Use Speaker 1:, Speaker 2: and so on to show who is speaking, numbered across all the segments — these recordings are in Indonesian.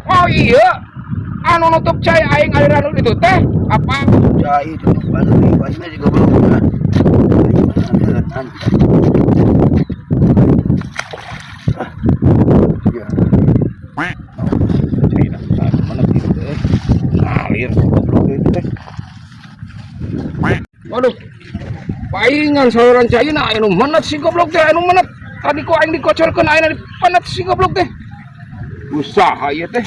Speaker 1: Oh iya, anu nutup cai aing aliran itu teh apa?
Speaker 2: Cai tutup anu pasnya juga belum kan. Ya.
Speaker 1: Cai mana gitu teh? Ngalir goblok itu teh. Waduh. Paingan saluran cai na anu menet si goblok teh anu menet. Tadi ku aing dikocorkeun ayeuna dipanet si goblok teh. Usaha ieu teh.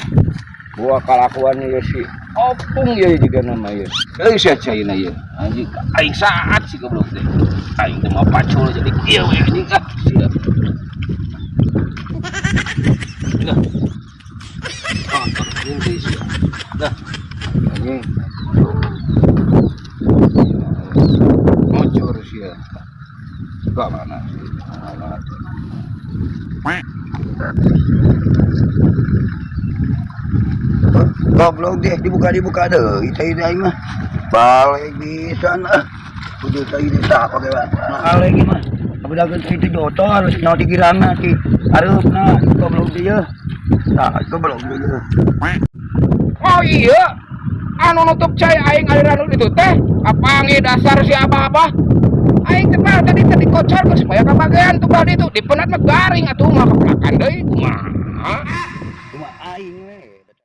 Speaker 1: Gua kalakuan ieu si opung ieu juga nama ieu. Deui sia caina ieu. Anjing aing saat si goblok teh. Aing teh mah pacul jadi kieu we anjing ah. Siap. Dah. Ah, ini sia. Dah. Anjing. Mocor sia. Ka mana?
Speaker 2: Goblok deh dibuka deh. Itu aing mah. Balik bisa nah. Kudu tadi tak pakai balik mah. Abudageun itu jotor harus nau dikirana ti areupna goblok dia. Tah goblok dia.
Speaker 1: Oh iya, anu nutup cai aing aliran itu teh apa dasar si apa-apa? Aing kenal tadi kocor supaya kabagean tuh tadi tuh dipenat mah garing atuh mah keplakan deui kumaha.